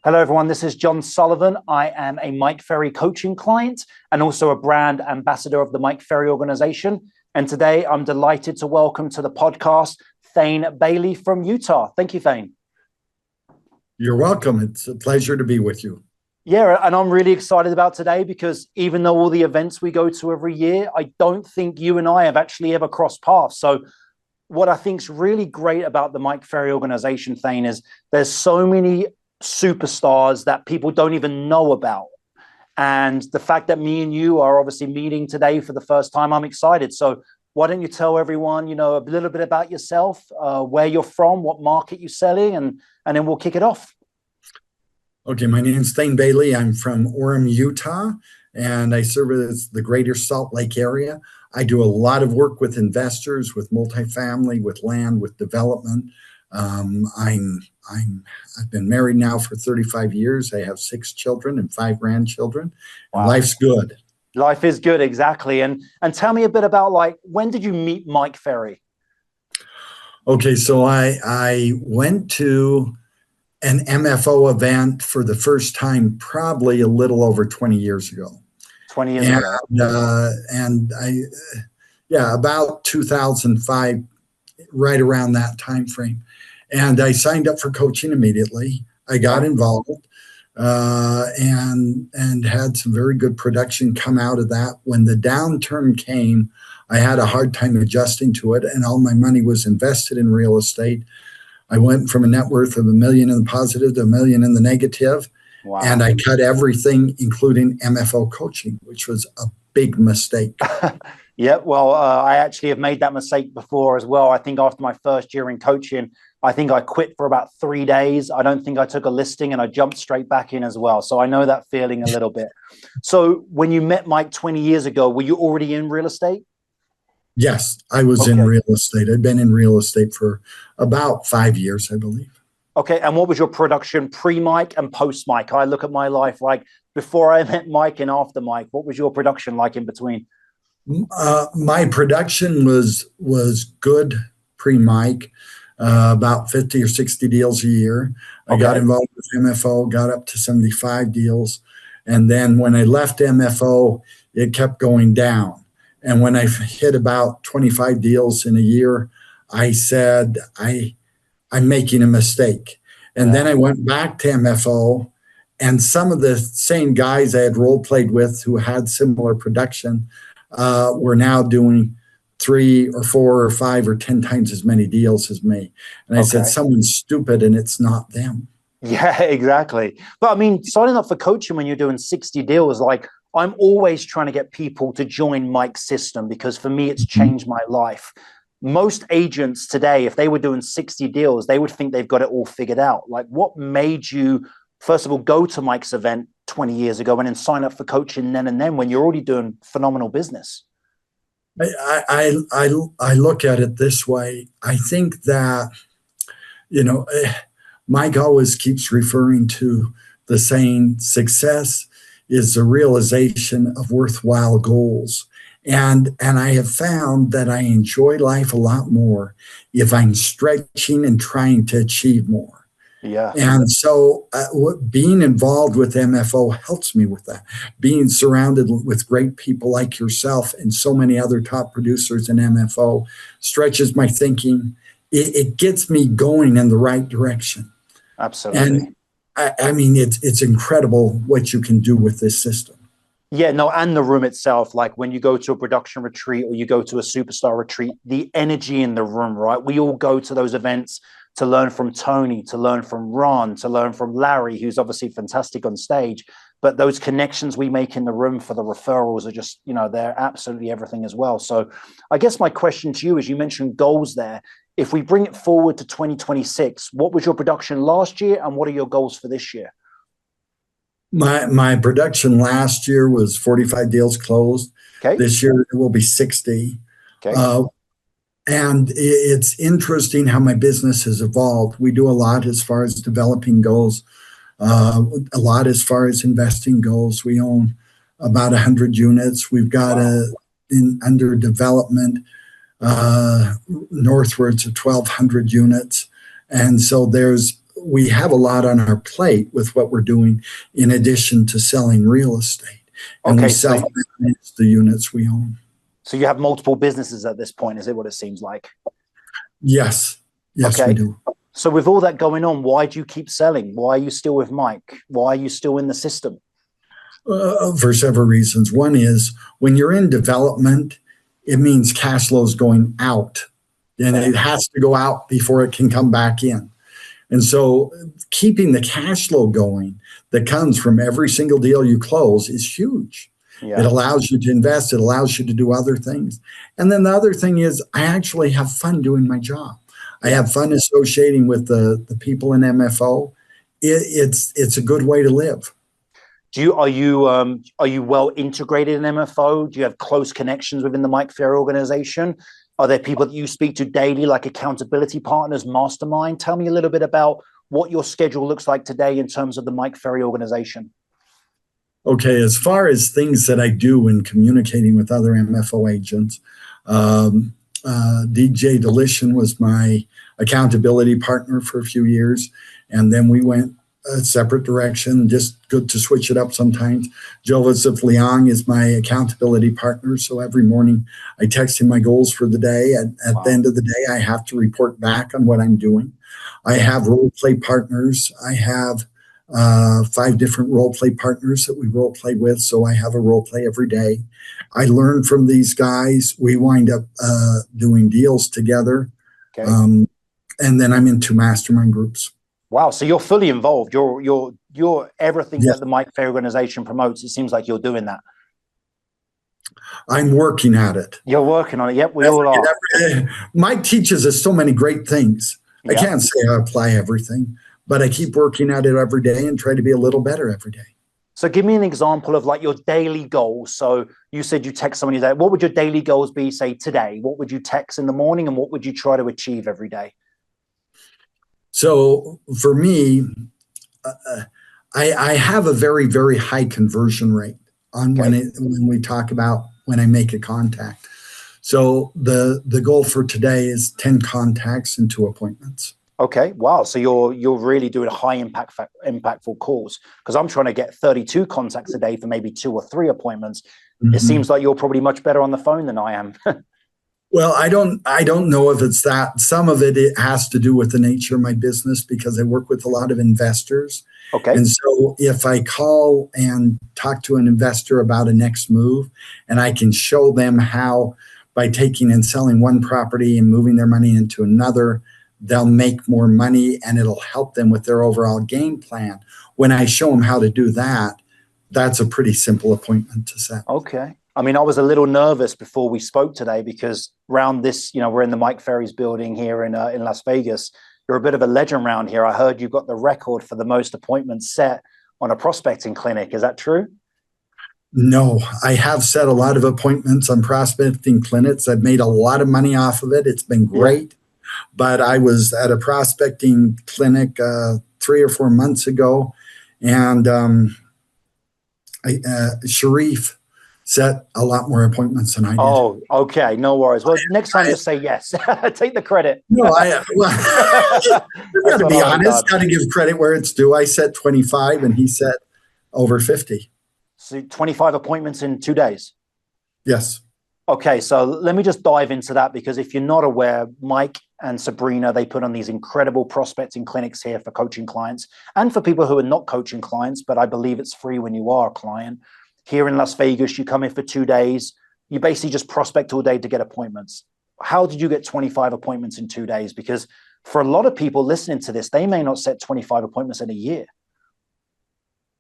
Hello, everyone. This is John Sullivan. I am a Mike Ferry coaching client and also a brand ambassador of the Mike Ferry Organization. And today I'm delighted to welcome to the podcast Thayne Bailey from Utah. Thank you, Thayne. You're welcome. It's a pleasure to be with you. Yeah, and I'm really excited about today because even though all the events we go to every year, I don't think you and I have actually ever crossed paths. So what I think is really great about the Mike Ferry Organization, Thayne, is there's so many superstars that people don't even know about. And the fact that me and you are obviously meeting today for the first time, I'm excited. So why don't you tell everyone, a little bit about yourself, where you're from, what market you're selling, and then we'll kick it off. Okay, my name is Thayne Bailey. I'm from Orem, Utah, and I service the greater Salt Lake area. I do a lot of work with investors, with multifamily, with land, with development. I've been married now for 35 years. I have 6 children and 5 grandchildren. Wow. And life's good. Life is good, exactly. And tell me a bit about, when did you meet Mike Ferry? Okay, so I went to an MFO event for the first time probably a little over 20 years ago. 20 years ago. And about 2005, right around that time frame. And I signed up for coaching immediately. I got involved and had some very good production come out of that. When the downturn came, I had a hard time adjusting to it, and all my money was invested in real estate. I went from a net worth of $1 million in the positive to $1 million in the negative. Wow. And I cut everything, including MFO coaching, which was a big mistake. Yeah, well, I actually have made that mistake before as well. I think after my first year in coaching, I think I quit for about 3 days. I don't think I took a listing and I jumped straight back in as well. So I know that feeling a little bit. So when you met Mike 20 years ago, were you already in real estate? Yes, I was in real estate. I'd been in real estate for about 5 years, I believe. Okay, and what was your production pre-Mike and post-Mike? I look at my life like before I met Mike and after Mike. What was your production like in between? My production was good pre-Mike, about 50 or 60 deals a year. I got involved with MFO, got up to 75 deals. And then when I left MFO, it kept going down. And when I hit about 25 deals in a year, I said, I'm making a mistake. And then I went back to MFO, and some of the same guys I had role played with who had similar production were now doing 3 or 4 or 5 or 10 times as many deals as me. And I said, someone's stupid and it's not them. Yeah, exactly. But I mean, signing up for coaching when you're doing 60 deals, I'm always trying to get people to join Mike's system because for me, it's changed my life. Most agents today, if they were doing 60 deals, they would think they've got it all figured out. What made you, first of all, go to Mike's event 20 years ago and then sign up for coaching then and then when you're already doing phenomenal business? I look at it this way. I think that, Mike always keeps referring to the saying, success is the realization of worthwhile goals. And I have found that I enjoy life a lot more if I'm stretching and trying to achieve more. Yeah. And so being involved with MFO helps me with that. Being surrounded with great people like yourself and so many other top producers in MFO stretches my thinking. It gets me going in the right direction. Absolutely. And I mean, it's incredible what you can do with this system. Yeah, no, and the room itself, when you go to a production retreat or you go to a superstar retreat, the energy in the room, right? We all go to those events to learn from Tony, to learn from Ron, to learn from Larry, who's obviously fantastic on stage. But those connections we make in the room for the referrals are just, they're absolutely everything as well. So I guess my question to you is, you mentioned goals there. If we bring it forward to 2026, what was your production last year and what are your goals for this year? My production last year was 45 deals closed. Okay. This year it will be 60. Okay. And it's interesting how my business has evolved. We do a lot as far as developing goals, a lot as far as investing goals. We own about 100 units. We've got under development northwards of 1,200 units. And so there's we have a lot on our plate with what we're doing in addition to selling real estate. And we self-manage the units we own. So you have multiple businesses at this point, is it what it seems like? Yes. Yes, we do. So with all that going on, why do you keep selling? Why are you still with Mike? Why are you still in the system? For several reasons. One is when you're in development, it means cash flow is going out, and it has to go out before it can come back in. And so keeping the cash flow going that comes from every single deal you close is huge. Yeah. It allows you to invest. It allows you to do other things. And then the other thing is I actually have fun doing my job. I have fun associating with the people in MFO. It's a good way to live. Are you well integrated in MFO? Do you have close connections within the Mike Ferry organization? Are there people that you speak to daily, like accountability partners, mastermind? Tell me a little bit about what your schedule looks like today in terms of the Mike Ferry organization. Okay, as far as things that I do in communicating with other MFO agents, DJ Delishan was my accountability partner for a few years, and then we went a separate direction, just good to switch it up sometimes. Joseph Liang is my accountability partner, so every morning I text him my goals for the day. At the end of the day, I have to report back on what I'm doing. I have role play partners. I have 5 different role play partners that we role play with, so I have a role play every day. I learn from these guys. We wind up doing deals together, and then I'm into mastermind groups. Wow, so you're fully involved. You're everything that the Mike Ferry organization promotes. It seems like you're doing that. I'm working at it. You're working on it. Yep, we all are. Mike teaches us so many great things. I can't say I apply everything, but I keep working at it every day and try to be a little better every day. So give me an example of like your daily goals. So you said you text somebody that. What would your daily goals be, say, today? What would you text in the morning, and what would you try to achieve every day? So for me, I have a very, very high conversion rate on when we talk about when I make a contact. So the goal for today is 10 contacts and 2 appointments. Okay. Wow. So you're really doing high impactful calls, because I'm trying to get 32 contacts a day for maybe 2 or 3 appointments. Mm-hmm. It seems like you're probably much better on the phone than I am. Well, I don't know if it's that. Some of it has to do with the nature of my business because I work with a lot of investors. Okay. And so if I call and talk to an investor about a next move, and I can show them how by taking and selling one property and moving their money into another, they'll make more money and it'll help them with their overall game plan. When I show them how to do that, that's a pretty simple appointment to set. Okay. I mean, I was a little nervous before we spoke today because around this, we're in the Mike Ferry's building here in Las Vegas. You're a bit of a legend around here. I heard you've got the record for the most appointments set on a prospecting clinic. Is that true? No, I have set a lot of appointments on prospecting clinics. I've made a lot of money off of it. It's been great. Yeah. But I was at a prospecting clinic 3 or 4 months ago, and Sharif set a lot more appointments than I did. Oh, okay. No worries. Well, next time just say yes. Take the credit. No, to be honest, got to give credit where it's due. I set 25 and he set over 50. So 25 appointments in 2 days? Yes. Okay, so let me just dive into that, because if you're not aware, Mike and Sabrina, they put on these incredible prospecting clinics here for coaching clients and for people who are not coaching clients, but I believe it's free when you are a client. Here in Las Vegas, you come in for 2 days. You basically just prospect all day to get appointments. How did you get 25 appointments in 2 days? Because for a lot of people listening to this, they may not set 25 appointments in a year.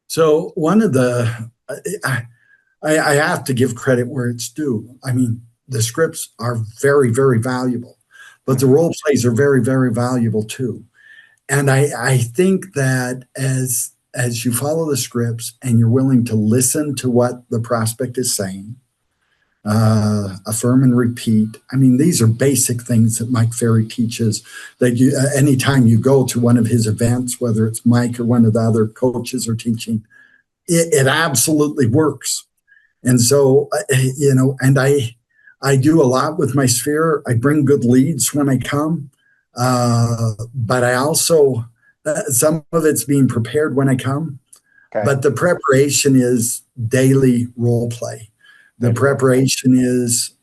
So one of the, I have to give credit where it's due. I mean, the scripts are very, very valuable, but the role plays are very, very valuable too. And I think that as you follow the scripts and you're willing to listen to what the prospect is saying, affirm and repeat. I mean, these are basic things that Mike Ferry teaches, that you, anytime you go to one of his events, whether it's Mike or one of the other coaches are teaching, it absolutely works. And so, and I do a lot with my sphere. I bring good leads when I come, but I also Some of it's being prepared when I come, Okay. but the preparation is daily role play. The preparation is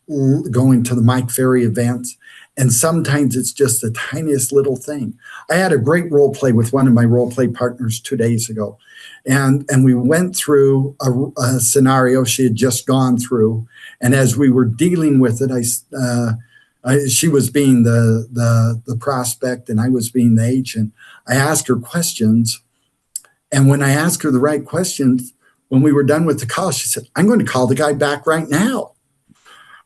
going to the Mike Ferry events. And sometimes it's just the tiniest little thing. I had a great role play with one of my role play partners 2 days ago. And we went through a scenario she had just gone through. And as we were dealing with it, she was being the prospect and I was being the agent. I asked her questions. And when I asked her the right questions, when we were done with the call, she said, I'm going to call the guy back right now,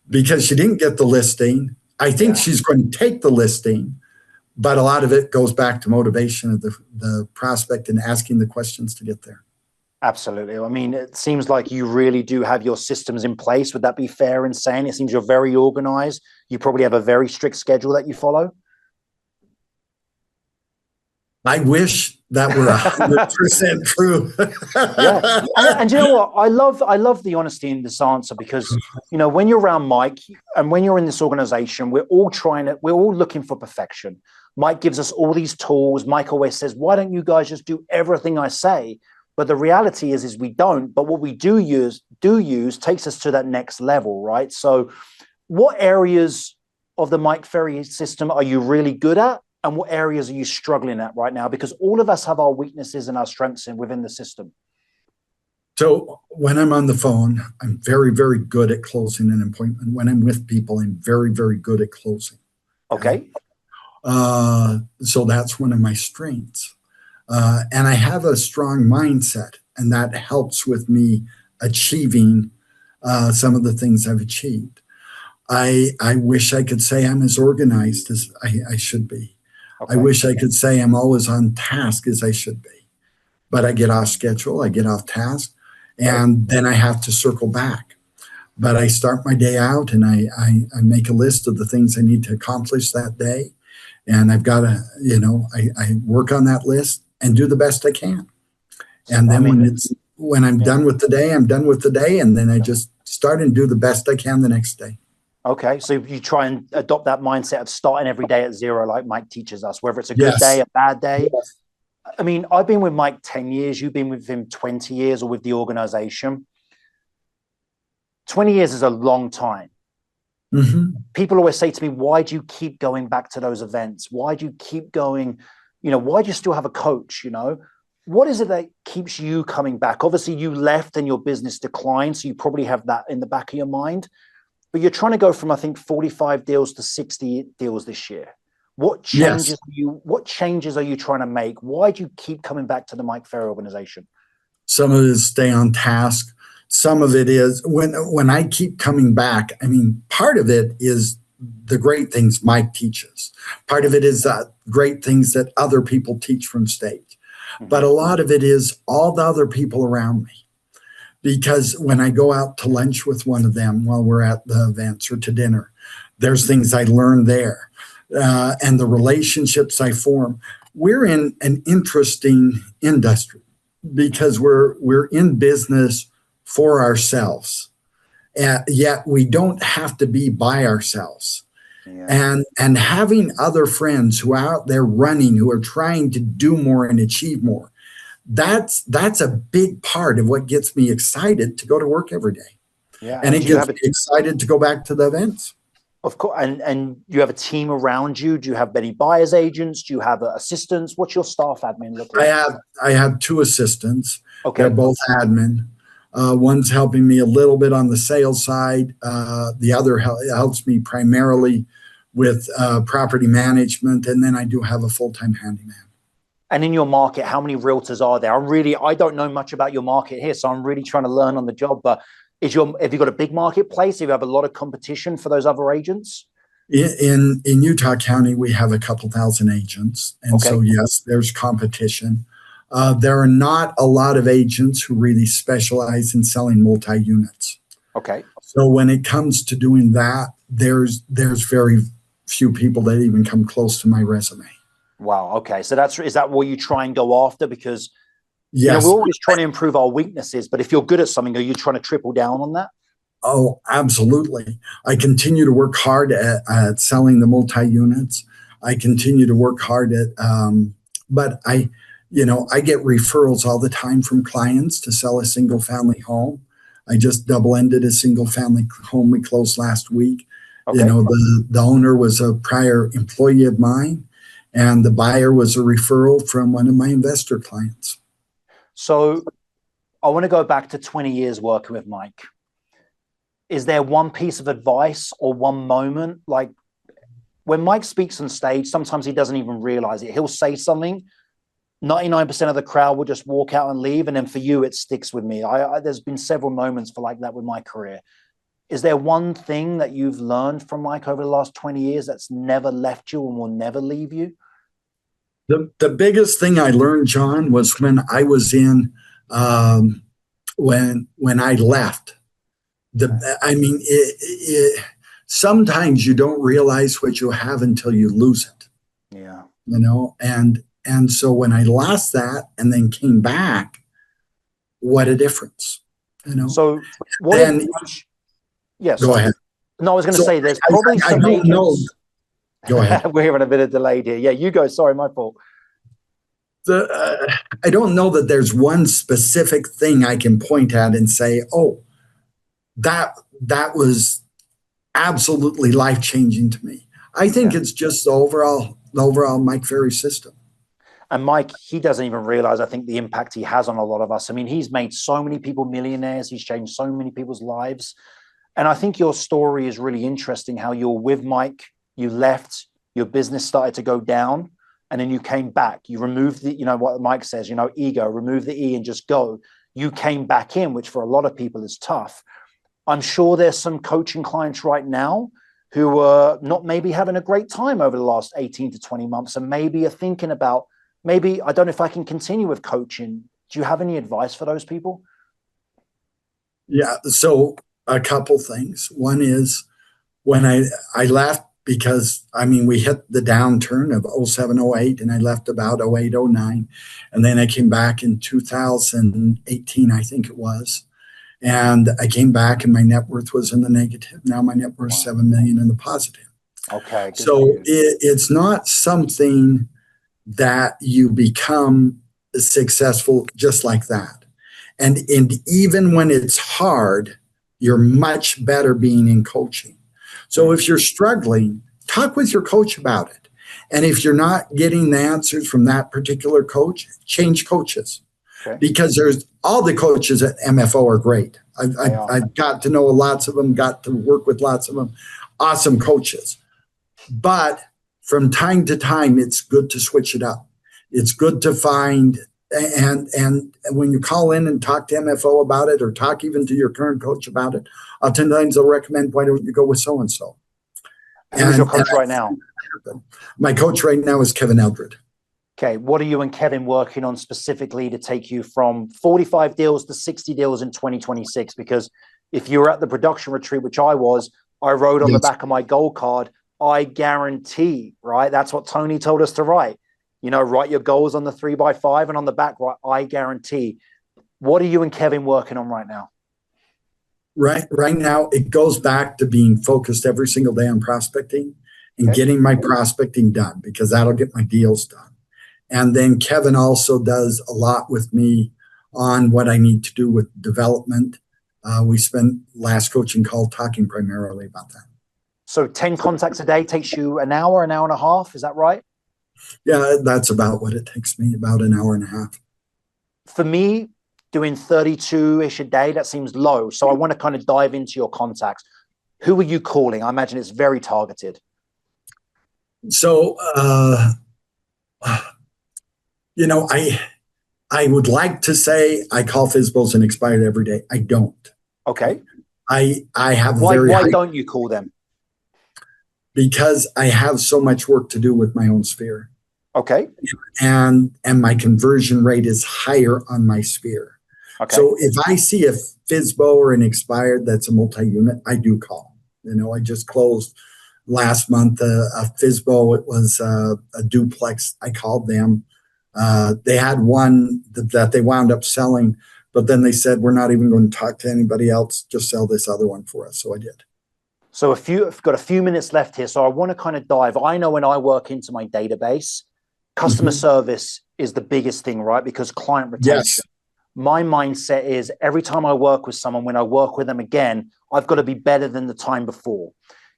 because she didn't get the listing. I think she's going to take the listing, but a lot of it goes back to motivation of the prospect and asking the questions to get there. Absolutely. I mean, it seems like you really do have your systems in place. Would that be fair in saying? It seems you're very organized. You probably have a very strict schedule that you follow. I wish that were 100% true. Yeah. And you know what? I love the honesty in this answer, because, you know, when you're around Mike and when you're in this organization, we're all looking for perfection. Mike gives us all these tools. Mike always says, why don't you guys just do everything I say? But the reality is we don't. But what we do use takes us to that next level, right? So what areas of the Mike Ferry system are you really good at? And what areas are you struggling at right now? Because all of us have our weaknesses and our strengths within the system. So when I'm on the phone, I'm very, very good at closing an appointment. When I'm with people, I'm very, very good at closing. Okay. So that's one of my strengths. And I have a strong mindset, and that helps with me achieving some of the things I've achieved. I wish I could say I'm as organized as I should be. Okay. I wish I could say I'm always on task as I should be, but I get off schedule, I get off task, and then I have to circle back. But I start my day out and I make a list of the things I need to accomplish that day. And I've got to, I work on that list and do the best I can. And then when I'm done with the day, I'm done with the day. And then I just start and do the best I can the next day. Okay, so you try and adopt that mindset of starting every day at zero, like Mike teaches us, whether it's a good day, a bad day. Yes. I mean, I've been with Mike 10 years. You've been with him 20 years, or with the organization. 20 years is a long time. Mm-hmm. People always say to me, why do you keep going back to those events? Why do you keep going? Why do you still have a coach? What is it that keeps you coming back? Obviously, you left and your business declined, so you probably have that in the back of your mind. But you're trying to go from, I think, 45 deals to 60 deals this year. What changes are you trying to make? Why do you keep coming back to the Mike Ferry Organization? Some of it is stay on task. Some of it is when I keep coming back, I mean, part of it is the great things Mike teaches. Part of it is great things that other people teach from stage. Mm-hmm. But a lot of it is all the other people around me. Because when I go out to lunch with one of them while we're at the events or to dinner, there's things I learn there. And the relationships I form. We're in an interesting industry because we're in business for ourselves. Yet we don't have to be by ourselves. Yeah. And having other friends who are out there running, who are trying to do more and achieve more, that's a big part of what gets me excited to go to work every day. Yeah, and it gets me excited to go back to the events. Of course, and you have a team around you. Do you have many buyers agents? Do you have assistants? What's your staff admin look like? I have 2 assistants. Okay, they're both admin. One's helping me a little bit on the sales side. The other helps me primarily with property management, and then I do have a full-time handyman. And in your market, how many realtors are there? I don't know much about your market here, so I'm really trying to learn on the job. But have you got a big marketplace? Do you have a lot of competition for those other agents? In Utah County, we have a couple thousand agents. And so, yes, there's competition. There are not a lot of agents who really specialize in selling multi-units. Okay. So when it comes to doing that, there's very few people that even come close to my resume. Wow. Okay. So is that what you try and go after? Because yes, we're always trying to improve our weaknesses, but if you're good at something, are you trying to triple down on that? Oh, absolutely. I continue to work hard at selling the multi-units. I continue to work hard at but I get referrals all the time from clients to sell a single family home. I just double-ended a single family home we closed last week. Okay. The owner was a prior employee of mine, and the buyer was a referral from one of my investor clients. So I want to go back to 20 years working with Mike. Is there one piece of advice or one moment? Like when Mike speaks on stage, sometimes he doesn't even realize it. He'll say something, 99% of the crowd will just walk out and leave. And then for you, it sticks with me. There's been several moments for like that with my career. Is there one thing that you've learned from Mike over the last 20 years that's never left you and will never leave you? The biggest thing I learned, John, was when I was in, when I left. Sometimes you don't realize what you have until you lose it. Yeah. And so when I lost that and then came back, what a difference. So what? Yes. Go ahead. No, I was going to say there's probably some. I don't know. Go ahead. We're having a bit of delay here. Yeah, you go. Sorry, my fault. I don't know that there's one specific thing I can point at and say, oh, that was absolutely life-changing to me. I think it's just the overall Mike Ferry system. And Mike, he doesn't even realize, I think, the impact he has on a lot of us. I mean, he's made so many people millionaires. He's changed so many people's lives. And I think your story is really interesting, how you're with Mike, you left, your business started to go down, and then you came back. You removed the, what Mike says, ego, remove the E and just go. You came back in, which for a lot of people is tough. I'm sure there's some coaching clients right now who are not maybe having a great time over the last 18 to 20 months and maybe are thinking about, maybe I don't know if I can continue with coaching. Do you have any advice for those people? Yeah, so a couple things. One is when I left, because we hit the downturn of 07, 08, and I left about 08, 09. And then I came back in 2018, I think it was. And I came back and my net worth was in the negative. Now my net worth is 7 million in the positive. Okay. So it's not something that you become successful just like that. And even when it's hard, you're much better being in coaching. So if you're struggling, talk with your coach about it. And if you're not getting the answers from that particular coach, change coaches. Okay. Because there's all the coaches at MFO are great. I've got to know lots of them, got to work with lots of them. Awesome coaches. But from time to time, it's good to switch it up. It's good to find, and when you call in and talk to MFO about it, or talk even to your current coach about it, oftentimes they'll recommend, why don't you go with so-and-so? Who's your coach right now? My coach right now is Kevin Eldred. Okay, what are you and Kevin working on specifically to take you from 45 deals to 60 deals in 2026? Because if you were at the production retreat, which I was, I wrote on the back of my gold card, I guarantee, right? That's what Tony told us to write. Write your goals on the 3x5 and on the back, right? I guarantee. What are you and Kevin working on right now? Right now, it goes back to being focused every single day on prospecting and getting my prospecting done, because that'll get my deals done. And then Kevin also does a lot with me on what I need to do with development. We spent last coaching call talking primarily about that. So 10 contacts a day takes you an hour and a half. Is that right? Yeah, that's about what it takes me, about an hour and a half. For me, doing 32-ish a day, that seems low. So I want to kind of dive into your contacts. Who are you calling? I imagine it's very targeted. So, I would like to say I call FSBOs and expired every day. I don't. Okay. I have why don't you call them? Because I have so much work to do with my own sphere. Okay. And my conversion rate is higher on my sphere. Okay. So if I see a FSBO or an expired that's a multi-unit, I do call. I just closed last month a FSBO. It was a duplex. I called them. They had one that they wound up selling, but then they said, we're not even going to talk to anybody else. Just sell this other one for us. So I did. So I've got a few minutes left here. So I want to kind of dive. I know when I work into my database, Customer service is the biggest thing, right? Because client retention. Yes. My mindset is every time I work with someone, when I work with them again, I've got to be better than the time before.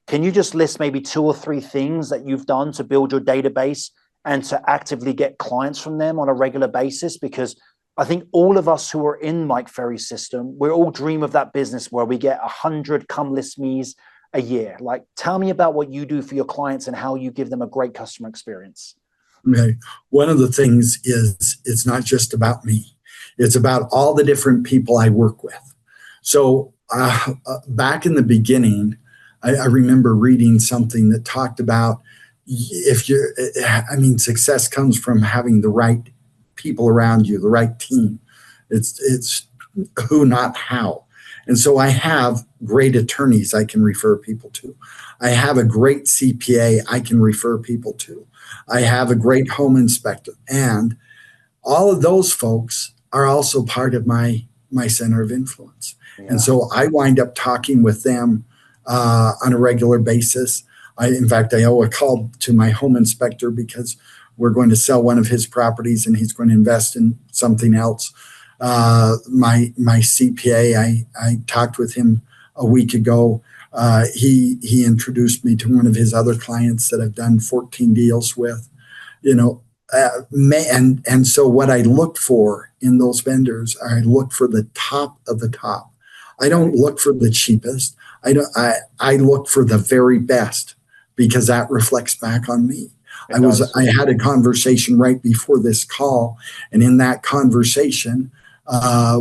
Can you just list maybe 2 or 3 things that you've done to build your database and to actively get clients from them on a regular basis? Because I think all of us who are in Mike Ferry's system, we all dream of that business where we get 100 come list me's a year. Like, tell me about what you do for your clients and how you give them a great customer experience. Okay. One of the things is it's not just about me. It's about all the different people I work with. So back in the beginning, I remember reading something that talked about success comes from having the right people around you, the right team. It's who, not how. And so I have great attorneys I can refer people to. I have a great CPA I can refer people to. I have a great home inspector. And all of those folks are also part of my center of influence. Yeah. And so I wind up talking with them on a regular basis. In fact, I owe a call to my home inspector because we're going to sell one of his properties and he's going to invest in something else. My CPA, I talked with him a week ago. He introduced me to one of his other clients that I've done 14 deals with, and so what I look for in those vendors, I look for the top of the top. I don't look for the cheapest. I look for the very best because that reflects back on me. I had a conversation right before this call, and in that conversation,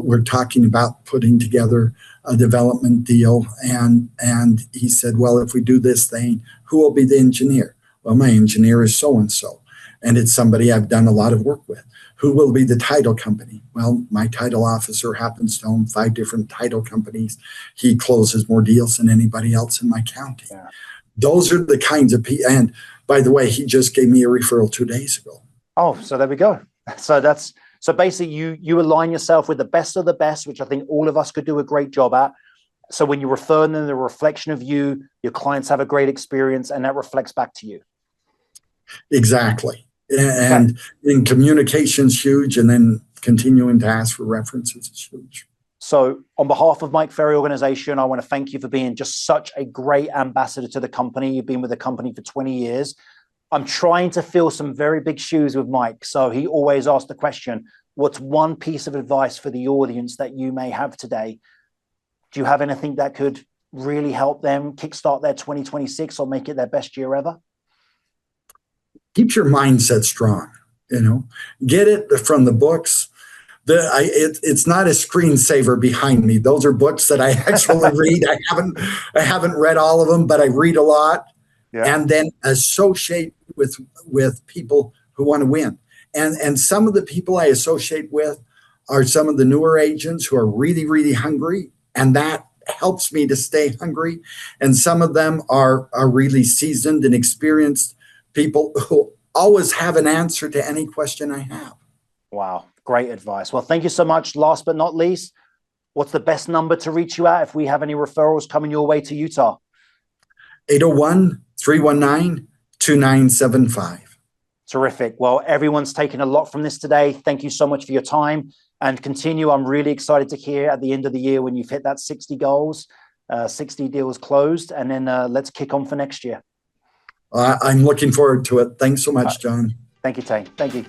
we're talking about putting together a development deal, and he said, well, if we do this thing, who will be the engineer? Well, my engineer is so-and-so, and it's somebody I've done a lot of work with. Who will be the title company? Well, my title officer happens to own 5 different title companies. He closes more deals than anybody else in my county. Yeah. Those are the kinds of people. And by the way, he just gave me a referral 2 days ago. Oh, so there we go. So basically you align yourself with the best of the best, which I think all of us could do a great job at. So when you refer them, the reflection of you, your clients have a great experience, and that reflects back to you. Exactly. And in communication's huge, and then continuing to ask for references is huge. So on behalf of Mike Ferry Organization, I want to thank you for being just such a great ambassador to the company. You've been with the company for 20 years. I'm trying to fill some very big shoes with Mike. So he always asks the question, what's one piece of advice for the audience that you may have today? Do you have anything that could really help them kickstart their 2026 or make it their best year ever? Keep your mindset strong, get it from the books. It's not a screensaver behind me. Those are books that I actually read. I haven't read all of them, but I read a lot. Yeah. And then associate with people who want to win. And some of the people I associate with are some of the newer agents who are really, really hungry, and that helps me to stay hungry. And some of them are really seasoned and experienced people who always have an answer to any question I have. Wow. Great advice. Well, thank you so much. Last but not least, what's the best number to reach you at if we have any referrals coming your way to Utah? 801-319-2975. Terrific. Well, everyone's taken a lot from this today. Thank you so much for your time, and continue. I'm really excited to hear at the end of the year when you've hit that 60 goals, 60 deals closed, and then let's kick on for next year. I'm looking forward to it. Thanks so much, John. Thank you, Thayne. Thank you.